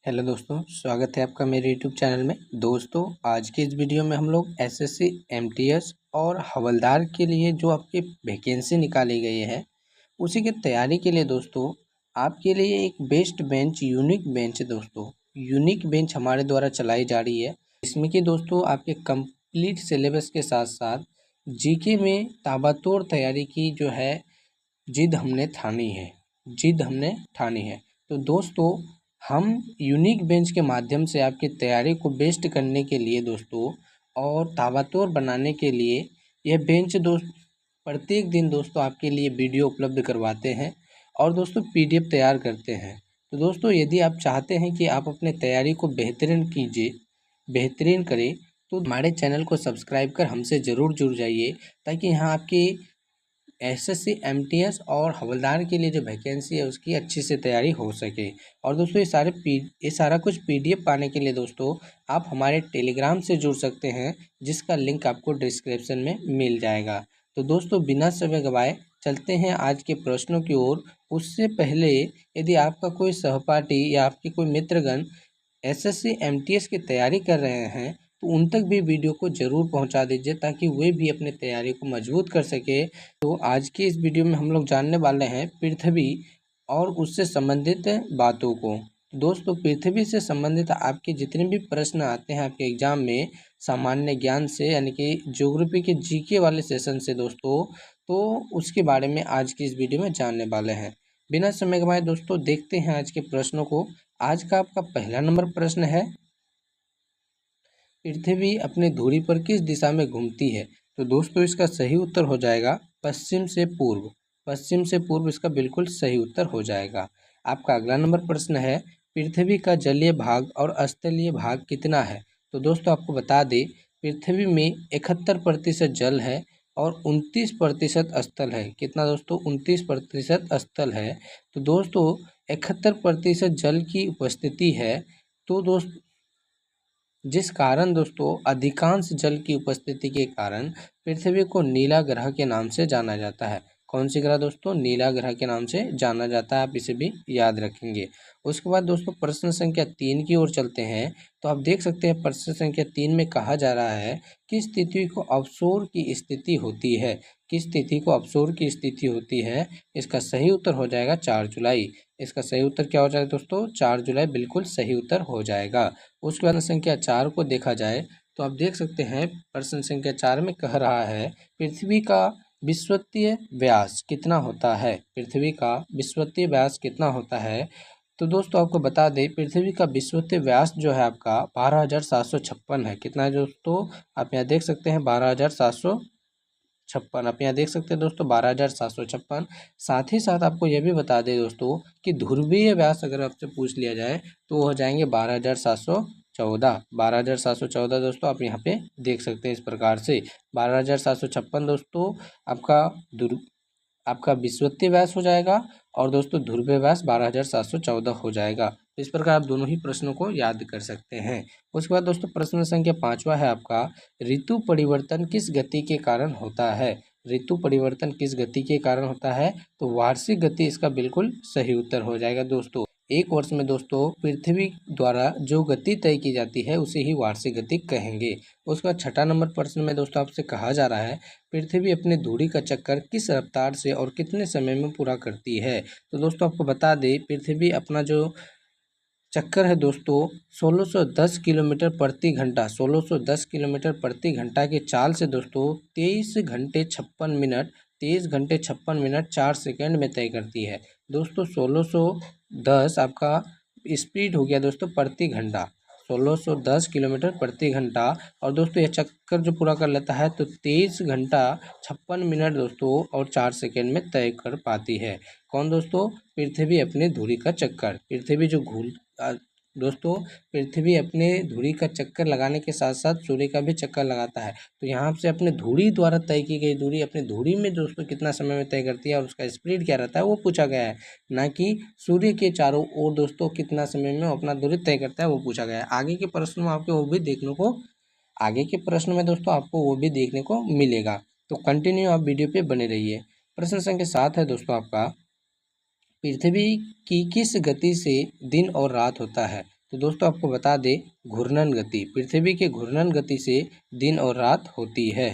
Hello दोस्तों, स्वागत है आपका मेरे यूट्यूब चैनल में। दोस्तों, आज के इस वीडियो में हम लोग एसएससी, एमटीएस और हवलदार के लिए जो आपकी वैकेंसी निकाली गई है उसी की तैयारी के लिए दोस्तों आपके लिए एक बेस्ट बेंच, यूनिक बेंच है दोस्तों। यूनिक बेंच हमारे द्वारा चलाई जा रही है। इसमें कि दोस्तों आपके कंप्लीट सिलेबस के साथ साथ जीके में ताबड़तोड़ तैयारी की जो है जिद हमने ठानी है। तो दोस्तों, हम यूनिक बेंच के माध्यम से आपकी तैयारी को बेस्ट करने के लिए दोस्तों और ताबड़तोड़ बनाने के लिए यह बेंच प्रत्येक दिन दोस्तों आपके लिए वीडियो उपलब्ध करवाते हैं और दोस्तों पीडीएफ तैयार करते हैं। तो दोस्तों, यदि आप चाहते हैं कि आप अपने तैयारी को बेहतरीन करें तो हमारे चैनल को सब्सक्राइब कर हमसे ज़रूर जुड़ जाइए, ताकि यहाँ आपकी एसएससी, एमटीएस और हवलदार के लिए जो वैकेंसी है उसकी अच्छी से तैयारी हो सके। और दोस्तों, ये सारा कुछ पीडीएफ पाने के लिए दोस्तों आप हमारे टेलीग्राम से जुड़ सकते हैं, जिसका लिंक आपको डिस्क्रिप्शन में मिल जाएगा। तो दोस्तों, बिना समय गवाए चलते हैं आज के प्रश्नों की ओर। उससे पहले यदि आपका कोई सहपाठी या आपके कोई मित्रगण एसएससी, एमटीएस की तैयारी कर रहे हैं तो उन तक भी वीडियो को ज़रूर पहुंचा दीजिए, ताकि वे भी अपने तैयारी को मजबूत कर सके। तो आज की इस वीडियो में हम लोग जानने वाले हैं पृथ्वी और उससे संबंधित बातों को। दोस्तों, पृथ्वी से संबंधित आपके जितने भी प्रश्न आते हैं आपके एग्जाम में सामान्य ज्ञान से, यानी कि ज्योग्राफी के जीके वाले सेशन से दोस्तों, तो उसके बारे में आज की इस वीडियो में जानने वाले हैं। बिना समय गवाए दोस्तों देखते हैं आज के प्रश्नों को। आज का आपका पहला नंबर प्रश्न है, पृथ्वी अपने धुरी पर किस दिशा में घूमती है? तो दोस्तों, इसका सही उत्तर हो जाएगा पश्चिम से पूर्व। पश्चिम से पूर्व इसका बिल्कुल सही उत्तर हो जाएगा। आपका अगला नंबर प्रश्न है, पृथ्वी का जलीय भाग और स्थलीय भाग कितना है? तो दोस्तों, आपको बता दें पृथ्वी में 71% जल है और 29% स्थल है। कितना दोस्तों? 29% स्थल है। तो दोस्तों, 71% जल की उपस्थिति है। तो दोस्त जिस कारण दोस्तों अधिकांश जल की उपस्थिति के कारण पृथ्वी को नीला ग्रह के नाम से जाना जाता है। कौन सी ग्रह दोस्तों? नीला ग्रह के नाम से जाना जाता है। आप इसे भी याद रखेंगे। उसके बाद दोस्तों प्रश्न संख्या 3 की ओर चलते हैं। तो आप देख सकते हैं प्रश्न संख्या 3 में कहा जा रहा है, किस तिथि को अवसोर की स्थिति होती है? किस तिथि को अवसोर की स्थिति होती है? इसका सही उत्तर हो जाएगा 4 जुलाई। इसका सही उत्तर क्या हो जाएगा दोस्तों? 4 जुलाई बिल्कुल सही उत्तर हो जाएगा। उसके बाद संख्या 4 को देखा जाए तो आप देख सकते हैं प्रश्न संख्या 4 में कह रहा है, पृथ्वी का विषुवतीय व्यास कितना होता है? पृथ्वी का विषुवतीय व्यास कितना होता है? तो दोस्तों, आपको बता दें पृथ्वी का विषुवतीय व्यास जो है आपका 12,756 है। कितना है दोस्तों? आप यहाँ देख सकते हैं 12,756। आप यहाँ देख सकते हैं दोस्तों 12,756। साथ ही साथ आपको यह भी बता दें दोस्तों कि ध्रुवीय व्यास अगर आपसे पूछ लिया जाए तो वो हो जाएंगे 12,714। 12,714 दोस्तों आप यहाँ पे देख सकते हैं इस प्रकार से। 12,756 दोस्तों आपका विषुवतीय व्यास हो जाएगा और दोस्तों ध्रुवीय व्यास 12,714 हो जाएगा। तो इस प्रकार आप दोनों ही प्रश्नों को याद कर सकते हैं। उसके बाद दोस्तों प्रश्न संख्या 5वां है आपका, ऋतु परिवर्तन किस गति के कारण होता है? ऋतु परिवर्तन किस गति के कारण होता है? तो वार्षिक गति इसका बिल्कुल सही उत्तर हो जाएगा दोस्तों। एक वर्ष में दोस्तों पृथ्वी द्वारा जो गति तय की जाती है उसे ही वार्षिक गति कहेंगे। उसका 6ठा नंबर प्रश्न में दोस्तों आपसे कहा जा रहा है, पृथ्वी अपने धुरी का चक्कर किस रफ्तार से और कितने समय में पूरा करती है? तो दोस्तों आपको बता दें पृथ्वी अपना जो चक्कर है दोस्तों 1610 किलोमीटर प्रति घंटा, 1610 किलोमीटर प्रति घंटा की चाल से दोस्तों 23 घंटे 56 मिनट 4 सेकंड में तय करती है। दोस्तों 1610 आपका स्पीड हो गया दोस्तों प्रति घंटा, 1610 किलोमीटर प्रति घंटा। और दोस्तों यह चक्कर जो पूरा कर लेता है तो 23 घंटा 56 मिनट दोस्तों और 4 सेकंड में तय कर पाती है। कौन दोस्तों? पृथ्वी अपने धुरी का चक्कर। पृथ्वी जो दोस्तों पृथ्वी अपने धुरी का चक्कर लगाने के साथ साथ सूर्य का भी चक्कर लगाता है। तो यहाँ से अपने धुरी द्वारा तय की गई दूरी अपने धुरी में दोस्तों कितना समय में तय करती है और उसका स्पीड क्या रहता है वो पूछा गया है, ना कि सूर्य के चारों ओर दोस्तों कितना समय में अपना दूरी तय करता है वो पूछा गया है। आगे के प्रश्न में आपको वो भी देखने को मिलेगा। तो कंटिन्यू आप वीडियो पे बने रहिए। प्रश्न संख्या 7 है दोस्तों आपका, पृथ्वी की किस गति से दिन और रात होता है? तो दोस्तों आपको बता दें, घूर्णन गति, पृथ्वी के घूर्णन गति से दिन और रात होती है।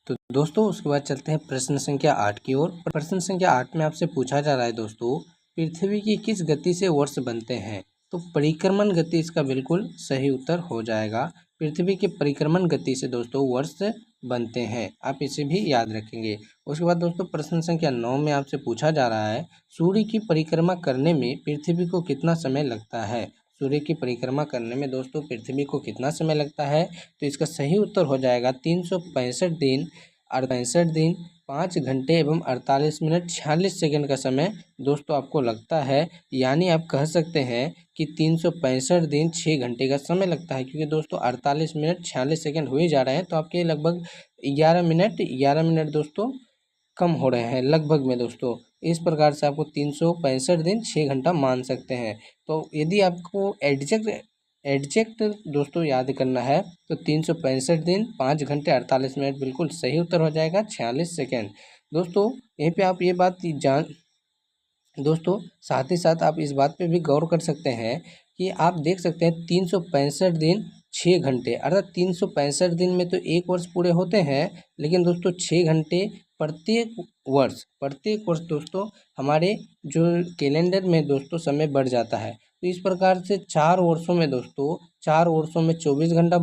तो दोस्तों उसके बाद चलते हैं प्रश्न संख्या 8 की ओर। प्रश्न संख्या 8 में आपसे पूछा जा रहा है दोस्तों, पृथ्वी की किस गति से वर्ष बनते हैं? तो परिक्रमण गति इसका बिल्कुल सही उत्तर हो जाएगा। पृथ्वी की परिक्रमण गति से दोस्तों वर्ष बनते हैं, आप इसे भी याद रखेंगे। उसके बाद दोस्तों प्रश्न संख्या 9 में आपसे पूछा जा रहा है, सूर्य की परिक्रमा करने में पृथ्वी को कितना समय लगता है? सूर्य की परिक्रमा करने में दोस्तों पृथ्वी को कितना समय लगता है? तो इसका सही उत्तर हो जाएगा 365 दिन 5 घंटे एवं 48 मिनट 46 सेकंड का समय दोस्तों आपको लगता है। यानी आप कह सकते हैं कि 365 दिन 6 घंटे का समय लगता है, क्योंकि दोस्तों 48 मिनट 46 सेकंड हो ही जा रहे हैं, तो आपके लगभग 11 मिनट दोस्तों कम हो रहे हैं लगभग में दोस्तों। इस प्रकार से आपको 365 दिन 6 घंटा मान सकते हैं। तो यदि आपको एग्जैक्ट दोस्तों याद करना है तो 365 दिन 5 घंटे 48 मिनट बिल्कुल सही उत्तर हो जाएगा, 46 सेकेंड। दोस्तों यहीं पे आप ये बात दोस्तों साथ ही साथ आप इस बात पे भी गौर कर सकते हैं कि आप देख सकते हैं 365 दिन 6 घंटे, अर्थात 365 दिन में तो एक वर्ष पूरे होते हैं, लेकिन दोस्तों 6 घंटे प्रत्येक वर्ष दोस्तों हमारे जो कैलेंडर में दोस्तों समय बढ़ जाता है। तो इस प्रकार से 4 वर्षों में दोस्तों 4 वर्षों में 24 घंटा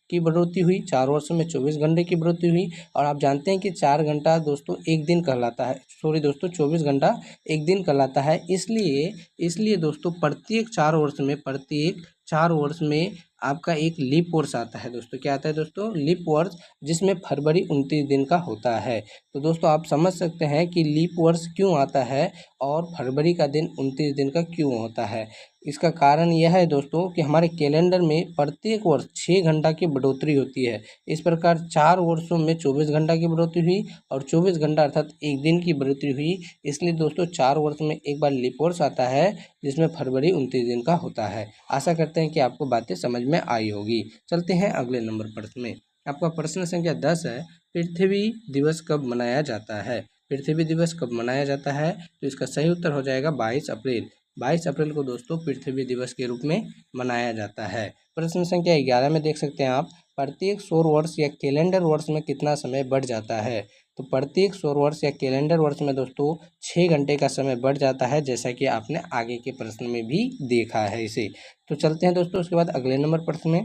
की बढ़ोतरी हुई, 4 वर्षों में 24 घंटे की बढ़ोतरी हुई। और आप जानते हैं कि 4 घंटा दोस्तों एक दिन कहलाता है, सॉरी दोस्तों 24 घंटा एक दिन कहलाता है। इसलिए दोस्तों प्रत्येक 4 वर्ष में आपका एक लीप वर्ष आता है दोस्तों। क्या आता है दोस्तों? लीप वर्ष, जिसमें फरवरी 29 दिन का होता है। तो दोस्तों आप समझ सकते हैं कि लीप वर्ष क्यों आता है और फरवरी का दिन 29 दिन का क्यों होता है। इसका कारण यह है दोस्तों कि हमारे कैलेंडर में प्रत्येक वर्ष 6 घंटा की बढ़ोतरी होती है। इस प्रकार 4 वर्षों में 24 घंटा की बढ़ोतरी हुई और 24 घंटा अर्थात एक दिन की बढ़ोतरी हुई। इसलिए दोस्तों 4 वर्ष में एक बार लीप वर्ष आता है, जिसमें फरवरी 29 दिन का होता है। आशा करते हैं कि आपको बातें समझ में आई होगी। चलते हैं अगले नंबर प्रश्न में। आपका प्रश्न संख्या 10 है, पृथ्वी दिवस कब मनाया जाता है? पृथ्वी दिवस कब मनाया जाता है? तो इसका सही उत्तर हो जाएगा 22 अप्रैल। 22 अप्रैल को दोस्तों पृथ्वी दिवस के रूप में मनाया जाता है। प्रश्न संख्या 11 में देख सकते हैं आप, प्रत्येक सौर वर्ष या कैलेंडर वर्ष में कितना समय बढ़ जाता है? तो प्रत्येक सौर वर्ष या कैलेंडर वर्ष में दोस्तों 6 घंटे का समय बढ़ जाता है, जैसा कि आपने आगे के प्रश्न में भी देखा है इसे। तो चलते हैं दोस्तों उसके बाद अगले नंबर प्रश्न में।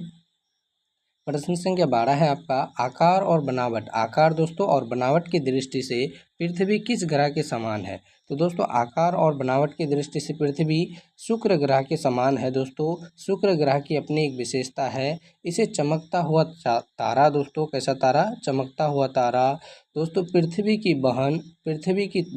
प्रश्न संख्या 12 है आपका, आकार और बनावट। आकार दोस्तों और बनावट की दृष्टि से पृथ्वी किस ग्रह के समान है? तो दोस्तों आकार और बनावट की दृष्टि से पृथ्वी शुक्र ग्रह के समान है दोस्तों। शुक्र ग्रह की अपनी एक विशेषता है, इसे चमकता हुआ तारा दोस्तों, कैसा तारा? चमकता हुआ तारा दोस्तों, पृथ्वी की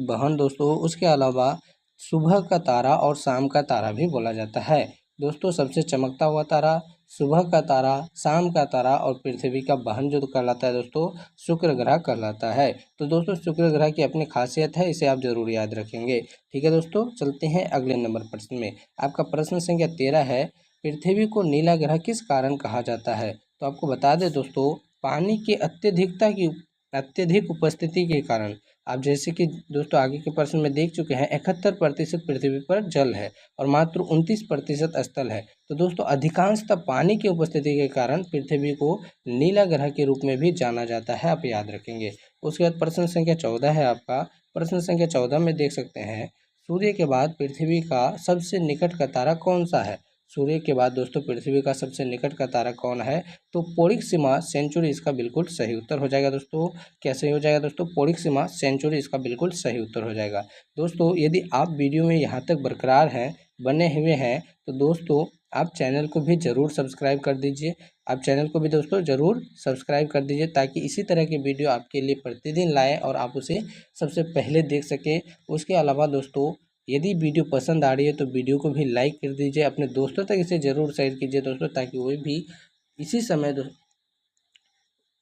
बहन दोस्तों। उसके अलावा सुबह का तारा और शाम का तारा भी बोला जाता है दोस्तों। सबसे चमकता हुआ तारा, सुबह का तारा, शाम का तारा और पृथ्वी का बहन जो कहलाता है दोस्तों, शुक्र ग्रह कहलाता है। तो दोस्तों शुक्र ग्रह की अपनी खासियत है, इसे आप जरूर याद रखेंगे। ठीक है दोस्तों, चलते हैं अगले नंबर प्रश्न में। आपका प्रश्न संख्या 13 है, पृथ्वी को नीला ग्रह किस कारण कहा जाता है? तो आपको बता दें दोस्तों, पानी की अत्यधिक उपस्थिति के कारण। आप जैसे कि दोस्तों आगे के प्रश्न में देख चुके हैं, 71% पृथ्वी पर जल है और मात्र 29% स्थल है। तो दोस्तों अधिकांशतः पानी की उपस्थिति के कारण पृथ्वी को नीला ग्रह के रूप में भी जाना जाता है, आप याद रखेंगे। उसके बाद प्रश्न संख्या 14 है आपका। प्रश्न संख्या 14 में देख सकते हैं, सूर्य के बाद पृथ्वी का सबसे निकट का तारा कौन सा है? सूर्य के बाद दोस्तों पृथ्वी का सबसे निकट का तारा कौन है? तो पोरिक्सिमा सेंचुरी इसका बिल्कुल सही उत्तर हो जाएगा दोस्तों। कैसे हो जाएगा दोस्तों? पोरिक्सिमा सेंचुरी इसका बिल्कुल सही उत्तर हो जाएगा। दोस्तों यदि आप वीडियो में यहाँ तक बरकरार हैं, बने हुए हैं, तो दोस्तों आप चैनल को भी ज़रूर सब्सक्राइब कर दीजिए। आप चैनल को भी दोस्तों ज़रूर सब्सक्राइब कर दीजिए, ताकि इसी तरह की वीडियो आपके लिए प्रतिदिन लाएँ और आप उसे सबसे पहले देख सकें। उसके अलावा दोस्तों यदि वीडियो पसंद आ रही है तो वीडियो को भी लाइक कर दीजिए, अपने दोस्तों तक इसे ज़रूर शेयर कीजिए दोस्तों, ताकि वो भी इसी समय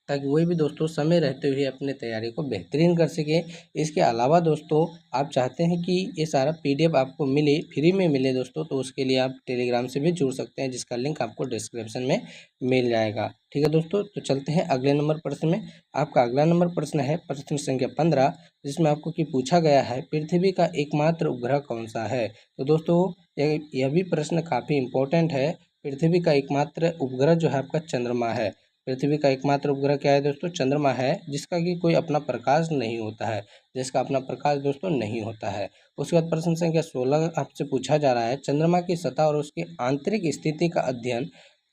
ताकि कोई भी दोस्तों समय रहते हुए अपने तैयारी को बेहतरीन कर सके। इसके अलावा दोस्तों आप चाहते हैं कि ये सारा पीडीएफ आपको मिले, फ्री में मिले दोस्तों, तो उसके लिए आप टेलीग्राम से भी जुड़ सकते हैं, जिसका लिंक आपको डिस्क्रिप्शन में मिल जाएगा। ठीक है दोस्तों, तो चलते हैं अगले नंबर प्रश्न में। आपका अगला नंबर प्रश्न है प्रश्न संख्या 15, जिसमें आपको कि पूछा गया है पृथ्वी का एकमात्र उपग्रह कौन सा है। तो दोस्तों यह भी प्रश्न काफ़ी इम्पोर्टेंट है। पृथ्वी का एकमात्र उपग्रह जो है आपका चंद्रमा है। पृथ्वी का एकमात्र उपग्रह क्या है दोस्तों? चंद्रमा है, जिसका कि कोई अपना प्रकाश नहीं होता है, जिसका अपना प्रकाश दोस्तों नहीं होता है। उसके बाद प्रश्न संख्या 16 आपसे पूछा जा रहा है चंद्रमा की सतह और उसकी आंतरिक स्थिति का अध्ययन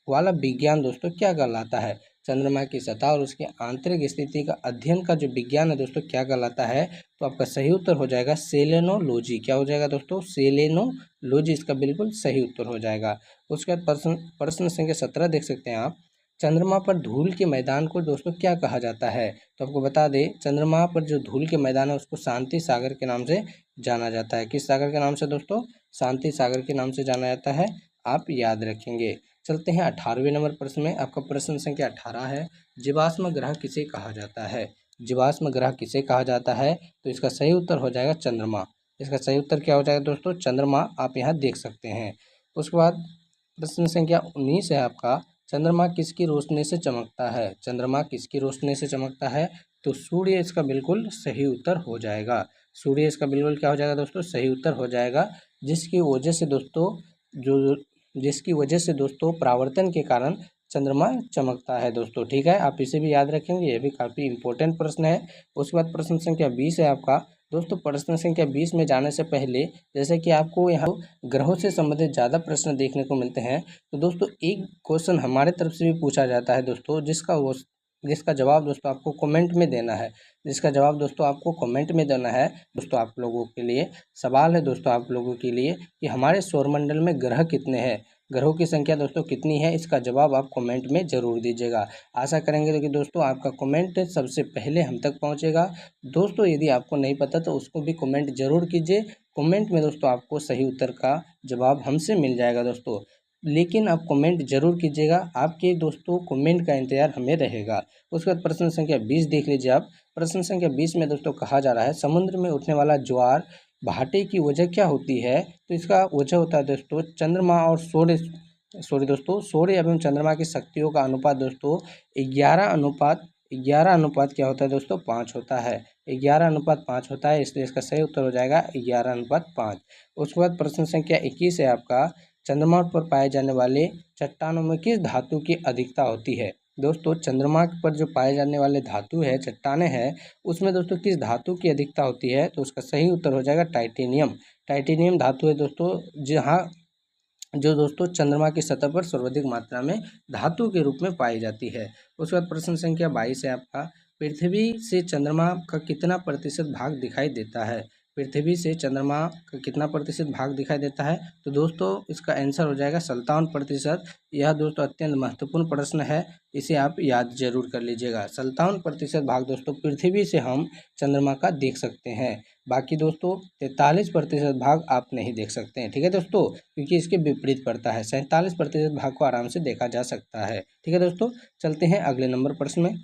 वाला विज्ञान दोस्तों क्या कहलाता है। चंद्रमा की सतह और उसकी आंतरिक स्थिति का अध्ययन का जो विज्ञान है दोस्तों क्या कहलाता है। तो आपका सही उत्तर हो जाएगा सेलेनोलॉजी। क्या हो जाएगा दोस्तों? सेलेनोलॉजी इसका बिल्कुल सही उत्तर हो जाएगा। उसके बाद प्रश्न संख्या 17 देख सकते हैं आप। चंद्रमा पर धूल के मैदान को दोस्तों क्या कहा जाता है। तो आपको बता दें चंद्रमा पर जो धूल के मैदान है उसको शांति सागर के नाम से जाना जाता है। किस सागर के नाम से दोस्तों? शांति सागर के नाम से जाना जाता है, आप याद रखेंगे। चलते हैं 18वें नंबर प्रश्न में। आपका प्रश्न संख्या 18 है जीवाश्म ग्रह किसे कहा जाता है। जीवाश्म ग्रह किसे कहा जाता है। तो इसका सही उत्तर हो जाएगा चंद्रमा। इसका सही उत्तर क्या हो जाएगा दोस्तों? चंद्रमा, आप यहाँ देख सकते हैं। उसके बाद प्रश्न संख्या 19 है आपका चंद्रमा किसकी रोशनी से चमकता है। चंद्रमा किसकी रोशनी से चमकता है। तो सूर्य इसका बिल्कुल सही उत्तर हो जाएगा। सूर्य इसका बिल्कुल क्या हो जाएगा दोस्तों? सही उत्तर हो जाएगा। जिसकी वजह से दोस्तों जिसकी वजह से दोस्तों परावर्तन के कारण चंद्रमा चमकता है दोस्तों। ठीक है, आप इसे भी याद रखेंगे, यह भी काफ़ी इंपॉर्टेंट प्रश्न है। उसके बाद प्रश्न संख्या 20 है आपका। दोस्तों प्रश्न संख्या 20 में जाने से पहले जैसे कि आपको यहाँ ग्रहों से संबंधित ज़्यादा प्रश्न देखने को मिलते हैं, तो दोस्तों एक क्वेश्चन हमारे तरफ से भी पूछा जाता है दोस्तों, जिसका जवाब दोस्तों आपको कमेंट में देना है। जिसका जवाब दोस्तों आपको कमेंट में देना है। दोस्तों आप लोगों के लिए सवाल है दोस्तों आप लोगों के लिए कि हमारे सौरमंडल में ग्रह कितने हैं, ग्रहों की संख्या दोस्तों कितनी है। इसका जवाब आप कमेंट में ज़रूर दीजिएगा। आशा करेंगे कि दोस्तों आपका कमेंट सबसे पहले हम तक पहुंचेगा। दोस्तों यदि आपको नहीं पता तो उसको भी कमेंट जरूर कीजिए। कमेंट में दोस्तों आपको सही उत्तर का जवाब हमसे मिल जाएगा दोस्तों, लेकिन आप कमेंट जरूर कीजिएगा। आपके दोस्तों कमेंट का इंतजार हमें रहेगा। उसके बाद प्रश्न संख्या 20 देख लीजिए आप। प्रश्न संख्या 20 में दोस्तों कहा जा रहा है समुद्र में उठने वाला ज्वार भाटे की वजह क्या होती है। तो इसका वजह होता है दोस्तों चंद्रमा और सूर्य एवं चंद्रमा की शक्तियों का अनुपात दोस्तों 11 अनुपात क्या होता है दोस्तों? 5 होता है। 11 अनुपात 5 होता है, इसलिए इसका सही उत्तर हो जाएगा 11 अनुपात 5। उसके बाद प्रश्न संख्या 21 है आपका चंद्रमा पर पाए जाने वाले चट्टानों में किस धातु की अधिकता होती है। दोस्तों चंद्रमा पर जो पाए जाने वाले धातु है, चट्टाने हैं, उसमें दोस्तों किस धातु की अधिकता होती है। तो उसका सही उत्तर हो जाएगा टाइटेनियम। टाइटेनियम धातु है दोस्तों जहाँ जो दोस्तों चंद्रमा की सतह पर सर्वाधिक मात्रा में धातु के रूप में पाई जाती है। उसके बाद प्रश्न संख्या 22 है आपका पृथ्वी से चंद्रमा का कितना प्रतिशत भाग दिखाई देता है। पृथ्वी से चंद्रमा का कितना प्रतिशत भाग दिखाई देता है। तो दोस्तों इसका आंसर हो जाएगा 57%। यह दोस्तों अत्यंत महत्वपूर्ण प्रश्न है, इसे आप याद जरूर कर लीजिएगा। 57% भाग दोस्तों पृथ्वी से हम चंद्रमा का देख सकते हैं। बाकी दोस्तों 43% भाग आप नहीं देख सकते हैं। ठीक है दोस्तों, क्योंकि इसके विपरीत पड़ता है। 47% भाग को आराम से देखा जा सकता है। ठीक है दोस्तों, चलते हैं अगले नंबर प्रश्न में।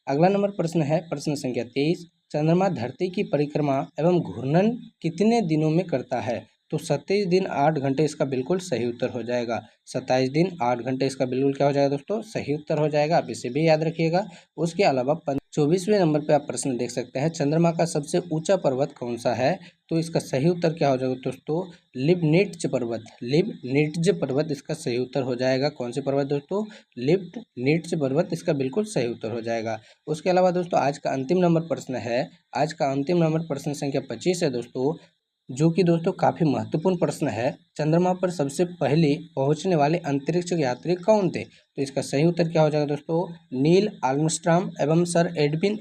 अगला नंबर प्रश्न है प्रश्न संख्या 23 चंद्रमा धरती की परिक्रमा एवं घूर्णन कितने दिनों में करता है। तो 27 दिन 8 घंटे इसका बिल्कुल सही उत्तर हो जाएगा। 27 दिन 8 घंटे इसका बिल्कुल क्या हो जाएगा दोस्तों? सही उत्तर हो जाएगा। आप इसे भी याद रखिएगा। उसके अलावा 24वें नंबर पे आप प्रश्न देख सकते हैं चंद्रमा का सबसे ऊंचा पर्वत कौन सा है। तो इसका सही उत्तर क्या हो जाएगा दोस्तों? लिबनिट्ज पर्वत इसका सही उत्तर हो जाएगा। कौन से पर्वत दोस्तों? लिबनिट्ज पर्वत इसका बिल्कुल सही उत्तर हो जाएगा। उसके अलावा दोस्तों आज का अंतिम नंबर प्रश्न है। आज का अंतिम नंबर प्रश्न संख्या 25 है दोस्तों, जो कि दोस्तों काफ़ी महत्वपूर्ण प्रश्न है। चंद्रमा पर सबसे पहले पहुंचने वाले अंतरिक्ष यात्री कौन थे। तो इसका सही उत्तर क्या हो जाएगा दोस्तों? नील आर्मस्ट्रांग एवं sir Edwin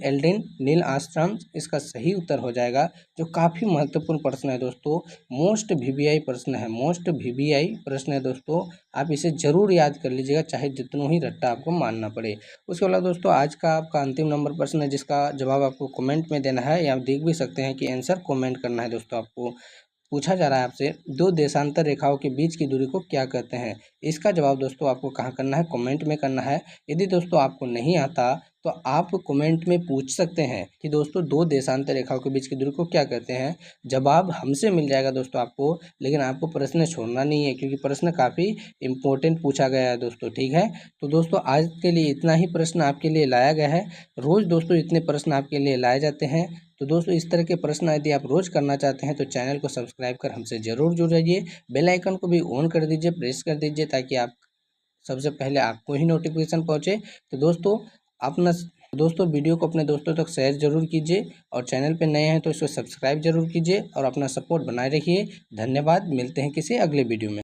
Aldrin Neil Armstrong इसका सही उत्तर हो जाएगा। जो काफ़ी महत्वपूर्ण प्रश्न है दोस्तों, मोस्ट वीवीआई प्रश्न है दोस्तों। आप इसे जरूर याद कर लीजिएगा, चाहे जितनों ही रट्टा आपको मानना पड़े। उसके अलावा दोस्तों आज का आपका अंतिम नंबर प्रश्न है, जिसका जवाब आपको कमेंट में देना है, या आप देख भी सकते हैं कि आंसर कमेंट करना है दोस्तों आपको। पूछा जा रहा है आपसे, दो देशांतर रेखाओं के बीच की दूरी को क्या कहते हैं। इसका जवाब दोस्तों आपको कहाँ करना है, कमेंट में करना है। यदि दोस्तों आपको नहीं आता तो आप कमेंट में पूछ सकते हैं कि दोस्तों दो देशांतर रेखाओं के बीच की दूरी को क्या कहते हैं। जवाब हमसे मिल जाएगा दोस्तों आपको, लेकिन आपको प्रश्न छोड़ना नहीं है क्योंकि प्रश्न काफ़ी इम्पोर्टेंट पूछा गया है दोस्तों, ठीक है। तो दोस्तों आज के लिए इतना ही प्रश्न आपके लिए लाया गया है। रोज़ दोस्तों इतने प्रश्न आपके लिए लाए जाते हैं। तो दोस्तों इस तरह के प्रश्न यदि आप रोज़ करना चाहते हैं तो चैनल को सब्सक्राइब कर हमसे ज़रूर जुड़ जाइए। बेल आइकन को भी ऑन कर दीजिए, प्रेस कर दीजिए, ताकि आप सबसे पहले आपको ही नोटिफिकेशन पहुँचे। तो दोस्तों वीडियो को अपने दोस्तों तक शेयर जरूर कीजिए और चैनल पे नए हैं तो इसको सब्सक्राइब जरूर कीजिए और अपना सपोर्ट बनाए रखिए। धन्यवाद, मिलते हैं किसी अगले वीडियो में।